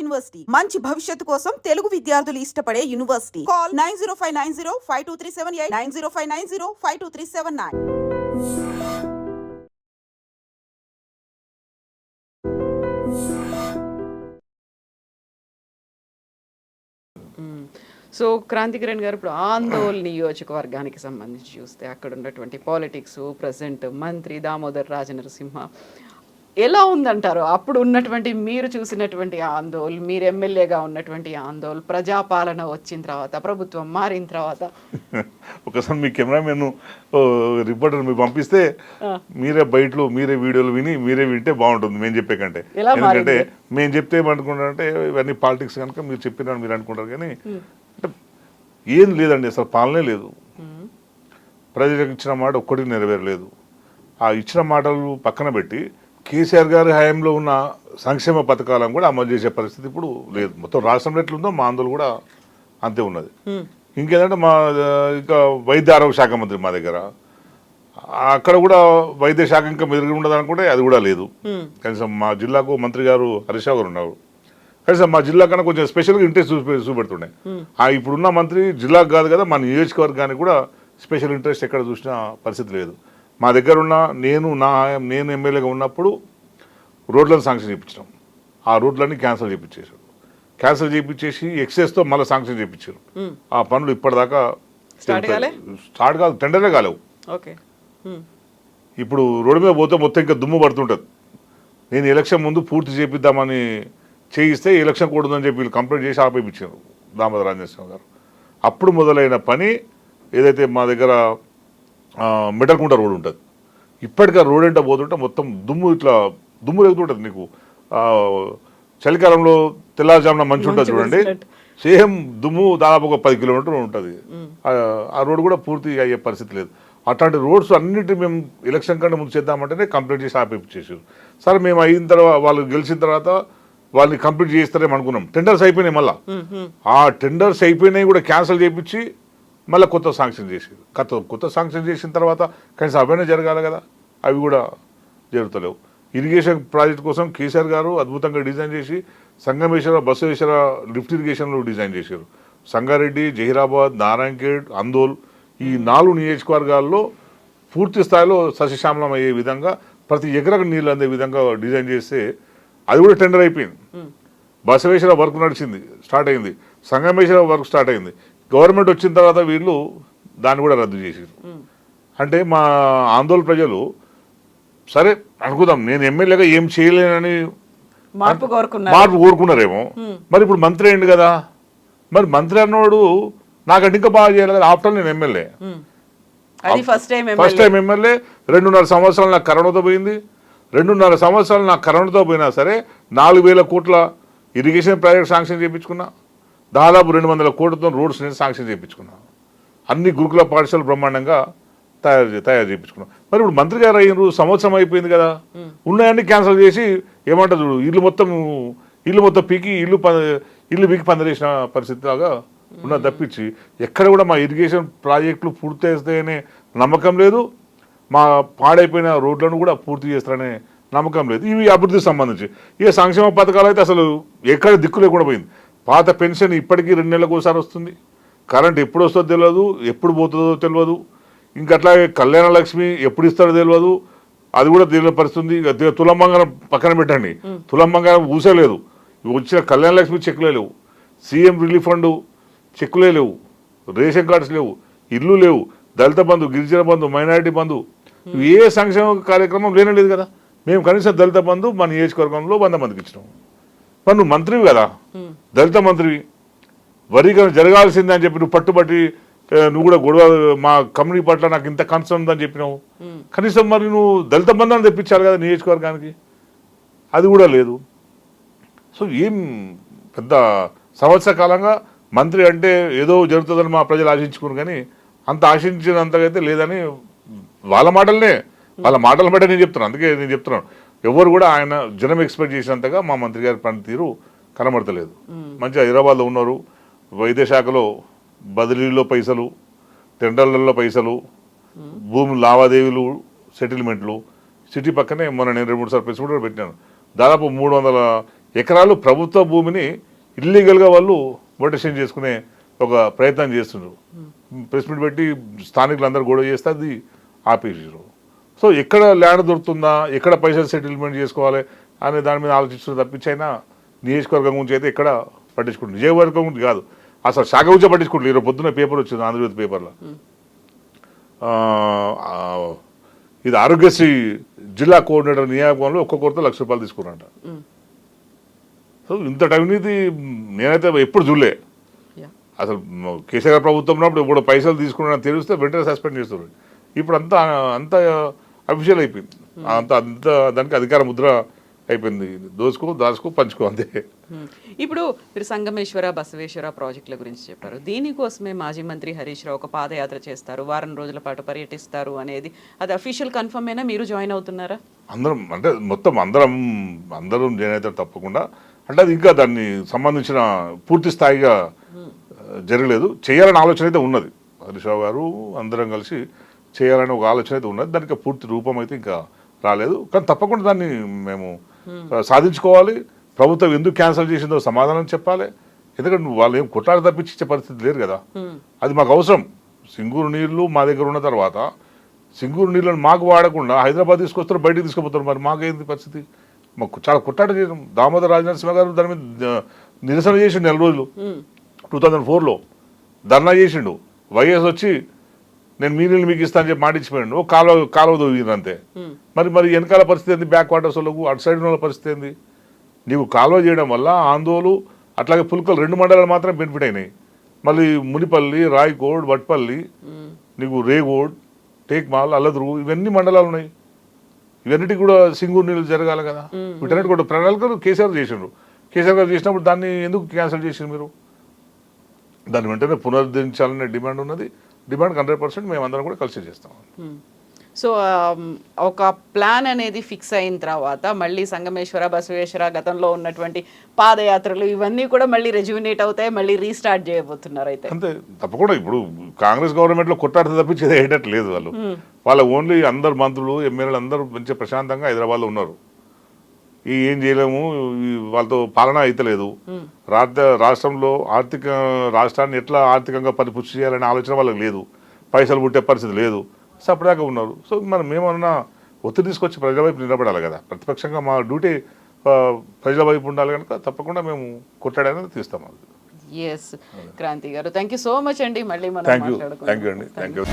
University మంచి భవిష్యత్తు కోసం తెలుగు విద్యార్థులు ఇష్టపడే యూనివర్సిటీ. కాల్ 9059052378 9059052379. సో క్రాంతికిరణ్ గారు, ఇప్పుడు ఆందోళన నియోజకవర్గానికి సంబంధించి చూస్తే అక్కడ ఉన్నటువంటి పాలిటిక్స్, ప్రజెంట్ మంత్రి దామోదర్ రాజనరసింహ ఎలా ఉందంటారు? అప్పుడు ఉన్నటువంటి మీరు చూసినటువంటి ఆందోళన, మీరు ఎమ్మెల్యేగా ఉన్నటువంటి ఆందోళన, ప్రజాపాలన వచ్చిన తర్వాత, ప్రభుత్వం మారిన తర్వాత. ఒకసారి మీ కెమెరామెన్ రిపోర్టర్ మీరు పంపిస్తే మీరే బయటలో మీరే వీడియోలు విని మీరే వింటే బాగుంటుంది మేము చెప్పే కంటే. ఎందుకంటే మేము చెప్తే ఏమనుకుంటారంటే ఇవన్నీ పాలిటిక్స్ కనుక మీరు చెప్పినారు మీరు అనుకుంటారు, కానీ అంటే ఏం లేదండి, అసలు పాలనే లేదు. ప్రజలకు ఇచ్చిన మాట ఒక్కటి నెరవేరలేదు. ఆ ఇచ్చిన మాటలు పక్కన పెట్టి కేసీఆర్ గారి హయాంలో ఉన్న సంక్షేమ పథకాలను కూడా అమలు చేసే పరిస్థితి ఇప్పుడు లేదు. మొత్తం రాష్ట్రంలో ఎట్లుందో మా ఆందోళన కూడా అంతే ఉన్నది. ఇంకేంటంటే మా ఇంకా వైద్య ఆరోగ్య శాఖ మంత్రి మా దగ్గర, అక్కడ కూడా వైద్య శాఖ ఇంకా మెరుగు ఉండదు అనుకుంటే అది కూడా లేదు. కనీసం మా జిల్లాకు మంత్రి గారు హరీష్ రావు గారు ఉన్నారు, కనీసం మా జిల్లా కన్నా కొంచెం స్పెషల్గా ఇంట్రెస్ట్ చూపెడుతుండే. ఇప్పుడున్న మంత్రి జిల్లాకు కాదు కదా, మా నియోజకవర్గానికి కూడా స్పెషల్ ఇంట్రెస్ట్ ఎక్కడ చూసిన పరిస్థితి లేదు. మా దగ్గర ఉన్న నేను ఎమ్మెల్యేగా ఉన్నప్పుడు రోడ్లను శాంక్షన్ చేయించినాం. ఆ రోడ్లన్నీ క్యాన్సిల్ చేయించేసి ఎక్సెస్తో మళ్ళీ శాంక్షన్ చేయించారు. ఆ పనులు ఇప్పటిదాకా స్టార్ట్ కాదు, టెండర్లే కాలేవు. ఇప్పుడు రోడ్డు మీద పోతే మొత్తం ఇంకా దుమ్ము పడుతుంటుంది. నేను ఎలక్షన్ ముందు పూర్తి చేపిద్దామని చేయిస్తే ఎలక్షన్ కూడదని చెప్పి వీళ్ళు కంప్లైంట్ చేసి ఆపేయించారు దామోదర్ రాజనరసింహ గారు. అప్పుడు మొదలైన పని ఏదైతే మా దగ్గర మెటల్కుంట రోడ్ ఉంటుంది, ఇప్పటికీ రోడ్ ఎంట పోతుంటే మొత్తం దుమ్ము ఎగుతుంటుంది. నీకు చలికాలంలో తెల్లారుజామున మంచి ఉంటుంది చూడండి, సేమ్ దుమ్ము దాదాపు ఒక 10 కిలోమీటర్లు ఉంటుంది. ఆ రోడ్ కూడా పూర్తి అయ్యే పరిస్థితి లేదు. అట్లాంటి రోడ్స్ అన్నిటి మేము ఎలక్షన్ కంటే ముందు చేద్దామంటేనే కంప్లీట్ చేసి ఆపేపించేసారు. సరే మేము అయిన తర్వాత వాళ్ళు గెలిచిన తర్వాత వాళ్ళని కంప్లీట్ చేస్తారేమో అనుకున్నాం. టెండర్స్ అయిపోయినాయి, మళ్ళీ ఆ టెండర్స్ అయిపోయినాయి కూడా క్యాన్సిల్ చేయించి మళ్ళీ కొత్త శాంక్షన్ చేసేది. కొత్త శాంక్షన్ చేసిన తర్వాత కనీసం అవన్నీ జరగాలి కదా, అవి కూడా జరుగుతలేవు. ఇరిగేషన్ ప్రాజెక్ట్ కోసం కేసీఆర్ గారు అద్భుతంగా డిజైన్ చేసి సంగమేశ్వర, బసవేశ్వర లిఫ్ట్ ఇరిగేషన్లో డిజైన్ చేశారు. సంగారెడ్డి, జహీరాబాద్, నారాయణఖేడ్, అందోల్ ఈ 4 నియోజకవర్గాల్లో పూర్తి స్థాయిలో సస్యశ్యామలం అయ్యే విధంగా ప్రతి ఎకరకు నీళ్ళు అందే విధంగా డిజైన్ చేస్తే అది కూడా టెండర్ అయిపోయింది. బసవేశ్వర వర్క్ నడిచింది, స్టార్ట్ అయింది. సంగమేశ్వర వర్క్ స్టార్ట్ అయింది. గవర్నమెంట్ వచ్చిన తర్వాత వీళ్ళు దాన్ని కూడా రద్దు చేసారు. అంటే మా ఆందోళన ప్రజలు సరే అనుకుందాం, నేను ఎమ్మెల్యేగా ఏం చేయలేనని మార్పు కోరుకున్నారేమో. మరి ఇప్పుడు మంత్రి అయింది కదా, మరి మంత్రి అన్నవాడు నాకంటే ఇంకా బాగా చేయాలి కదా. ఆఫ్టర్ నేను ఎమ్మెల్యే, ఫస్ట్ టైం ఎమ్మెల్యే. 2.5 సంవత్సరాలు నాకు కరోనాతో పోయింది. 2.5 సంవత్సరాలు నాకు కరోనాతో పోయినా సరే 4,000 కోట్ల ఇరిగేషన్ ప్రాజెక్ట్ శాంక్షన్ చేయించుకున్నా. దాదాపు 200 కోట్లతో రోడ్స్ నేను శాంక్షన్ చేయించుకున్నాను. అన్ని గురుకుల పాఠశాలలు బ్రహ్మాండంగా తయారు చేయించుకున్నాం. మరి ఇప్పుడు మంత్రి గారు అయినారు, సంవత్సరం అయిపోయింది కదా, ఉన్నాయన్నీ క్యాన్సిల్ చేసి ఏమంటారు చూడు, ఇల్లు మొత్తం పీకి ఇల్లు పీకి పందిరేసిన పరిస్థితి లాగా ఉన్నది తప్పించి ఎక్కడ కూడా మా ఇరిగేషన్ ప్రాజెక్టులు పూర్తి చేస్తాయనే నమ్మకం లేదు. మా పాడైపోయిన రోడ్లను కూడా పూర్తి చేస్తారనే నమ్మకం లేదు. ఇవి అభివృద్ధికి సంబంధించి ఇక సంక్షేమ పథకాలు అయితే అసలు ఎక్కడ దిక్కు లేకుండా పోయింది. పాత పెన్షన్ ఇప్పటికీ 2 నెలలకు ఒకసారి వస్తుంది. కరెంట్ ఎప్పుడు వస్తుందో తెలియదు, ఎప్పుడు పోతుందో తెలియదు. ఇంకా అట్లాగే కళ్యాణ లక్ష్మి ఎప్పుడు ఇస్తారో తెలియదు, అది కూడా తెలియని పరిస్థితుంది. తులం బంగారం పక్కన పెట్టండి, తులం బంగారం ఊసలేదు. వచ్చిన కళ్యాణ లక్ష్మి చెక్కులే లేవు, సీఎం రిలీఫ్ ఫండ్ చెక్కులే లేవు, రేషన్ కార్డ్స్ లేవు, ఇల్లు లేవు, దళిత బంధు, గిరిజన బంధు, మైనారిటీ బంధు, ఏ సంక్షేమ కార్యక్రమం లేనలేదు కదా. మేము కనీసం దళిత బంధు మా నియోజకవర్గంలో 100 మందికి ఇచ్చినాము. మరి నువ్వు మంత్రివి కదా, దళిత మంత్రివి, వరీకరణ జరగాల్సిందే అని చెప్పి నువ్వు పట్టుబట్టి నువ్వు కూడా గొడవ మా కమ్యూనిటీ పట్ల నాకు ఇంత కన్సర్న్ ఉందని చెప్పినావు. కనీసం మరి నువ్వు దళిత బంధాన్ని తెప్పించాలి కదా నియోజకవర్గానికి, అది కూడా లేదు. సో ఏం పెద్ద సంవత్సర కాలంగా మంత్రి అంటే ఏదో జరుగుతుందని మా ప్రజలు ఆశించుకున్నారు, కానీ అంత ఆశించినంతగా లేదని వాళ్ళ మాటలు బట్టే నేను చెప్తున్నాను. అందుకే నేను చెప్తున్నాను, ఎవరు కూడా ఆయన జనం ఎక్స్పెక్ట్ చేసినంతగా మా మంత్రి గారి పనితీరు కనబడతలేదు. మంచిగా హైదరాబాద్లో ఉన్నారు, వైద్య శాఖలో బదిలీలో పైసలు, టెండర్లలో పైసలు, భూమి లావాదేవీలు, సెటిల్మెంట్లు. సిటీ పక్కనే మొన్న నేను 2-3 సార్లు ప్రెస్ మీట్ పెట్టినాను. దాదాపు ఎకరాలు ప్రభుత్వ భూమిని ఇల్లీగల్గా వాళ్ళు మొటేషన్ చేసుకునే ఒక ప్రయత్నం చేస్తున్నారు. ప్రెస్ మీట్ పెట్టి స్థానికులందరూ గొడవ చేస్తే అది ఆపేసారు. సో ఎక్కడ ల్యాండ్ దొరుకుతుందా, ఎక్కడ పైసలు సెటిల్మెంట్ చేసుకోవాలి అనే దాని మీద ఆలోచిస్తున్న తప్పించైనా నియోజకవర్గం గురించి అయితే ఎక్కడ పట్టించుకుంటుంది. నియోజకవర్గం గురించి కాదు, అసలు శాఖ గురించి పట్టించుకుంటుంది. ఈరోజు పొద్దున్న పేపర్ వచ్చింది, ఆంధ్రజ్యోతి పేపర్లో. ఇది ఆరోగ్యశ్రీ జిల్లా కోఆర్డినేటర్ నియామకంలో ఒక్కొక్కరితో ₹1,00,000 తీసుకున్నారంట. సో ఇంత అవినీతి నేనైతే ఎప్పుడు చూడలే. అసలు కేసీఆర్ ప్రభుత్వం ఉన్నప్పుడు ఇప్పుడు పైసలు తీసుకున్నారని తెలిస్తే వెంటనే సస్పెండ్ చేస్తారు. ఇప్పుడు అంత అఫీషియల్ అయిపోయింది. అంత దానికి అధికార ముద్ర అయిపోయింది. దాచుకో పంచుకో అంతే. ఇప్పుడు మీరు సంగమేశ్వర బసవేశ్వర ప్రాజెక్టుల గురించి చెప్పారు. దీనికోసమే మాజీ మంత్రి హరీష్ రావు ఒక పాదయాత్ర చేస్తారు, వారం రోజుల పాటు పర్యటిస్తారు అనేది అది అఫీషియల్ కన్ఫర్మ్ అయినా మీరు జాయిన్ అవుతున్నారా? అందరం అంటే మొత్తం అందరం జాయిన్ అవుతారు తప్పకుండా. అంటే అది ఇంకా దాన్ని సంబంధించిన పూర్తి స్థాయిగా జరగలేదు. చేయాలని ఆలోచన అయితే ఉన్నది. హరీష్ రావు గారు అందరం కలిసి చేయాలని ఒక ఆలోచన అయితే ఉన్నది. దానికి పూర్తి రూపం అయితే ఇంకా రాలేదు. కానీ తప్పకుండా దాన్ని మేము సాధించుకోవాలి. ప్రభుత్వం ఎందుకు క్యాన్సిల్ చేసిందో సమాధానం చెప్పాలి. ఎందుకంటే వాళ్ళు ఏం కొట్లాడి తప్పించే పరిస్థితి లేరు కదా. అది మాకు అవసరం. సింగూరు నీళ్లు మా దగ్గర ఉన్న తర్వాత సింగూరు నీళ్ళని మాకు వాడకుండా హైదరాబాద్ తీసుకొస్తారు, బయటకు తీసుకుపోతారు. మరి మాకేంది పరిస్థితి? మాకు చాలా కొట్లాట చేయడం. దామోదర్ రాజనరసింహ గారు దాని మీద నిరసన చేసిండు 4 రోజులు 2004లో ధర్నా చేసిండు. వైఎస్ వచ్చి నేను మీ నీళ్ళు మీకు ఇస్తాను చెప్పి మాటిచ్చిపోయాడు. కాలువ దొరికింది అంతే. మరి వెనకాల పరిస్థితి ఏంది? బ్యాక్ వాటర్స్ వాళ్ళకు అటు సైడ్ వాళ్ళ పరిస్థితి ఏంది? నీవు కాలువ చేయడం వల్ల ఆందోళన అట్లాగే పుల్కలు 2 మండలాలు మాత్రమే బెనిఫిట్ అయినాయి. మళ్ళీ మునిపల్లి, రాయకోడ్, వట్పల్లి, నీకు రేగోడ్, టేక్మాల్, అల్లదురు ఇవన్నీ మండలాలు ఉన్నాయి. ఇవన్నిటికి కూడా సింగూరు నీళ్ళు జరగాలి కదా. వీటన్నిటి కూడా ప్రణాళికలు కేసీఆర్ చేసిండ్రు. కేసీఆర్ గారు చేసినప్పుడు దాన్ని ఎందుకు క్యాన్సిల్ చేసిండ్రు మీరు? దాన్ని వెంటనే పునరుద్ధరించాలనే డిమాండ్ ఉన్నది. డిమాండ్ 100% మేమందరం కూడా కలిసి చేస్తాం. సో ఒక ప్లాన్ అనేది ఫిక్స్ అయిన తర్వాత మళ్ళీ సంగమేశ్వర బసవేశ్వర గతంలో ఉన్నటువంటి పాదయాత్రలు ఇవన్నీ కూడా మళ్ళీ రెజ్యూనేట్ అవుతాయి, మళ్ళీ రీస్టార్ట్ చేయబోతున్నారు. అయితే అంతే తప్పకుండా. ఇప్పుడు కాంగ్రెస్ గవర్నమెంట్లో కొట్టాడితే తప్పించేది అయ్యేటట్లేదు. వాళ్ళ ఓన్లీ అందరు మంత్రులు, ఎమ్మెల్యేలు అందరూ మంచిగా ప్రశాంతంగా హైదరాబాద్లో ఉన్నారు. ఏం చేయలేము, వాళ్ళతో పాలన అయితలేదు. రాష్ట్రంలో రాష్ట్రాన్ని ఎట్లా ఆర్థికంగా పరిపుష్టి చేయాలనే ఆలోచన వాళ్ళకి లేదు. పైసలు పుట్టే పరిస్థితి లేదు. సపరేట్గా ఉన్నారు. సో మనం మేమన్నా ఒత్తిడి తీసుకొచ్చి ప్రజల వైపు నిలబడాలి కదా. ప్రతిపక్షంగా మా డ్యూటీ ప్రజల వైపు ఉండాలి కనుక తప్పకుండా మేము కొట్టాడని తీస్తాం. ఎస్ క్రాంతి గారు, థ్యాంక్ యూ సో మచ్ అండి. మళ్ళీ మనం థ్యాంక్ యూ అండి. Thank you.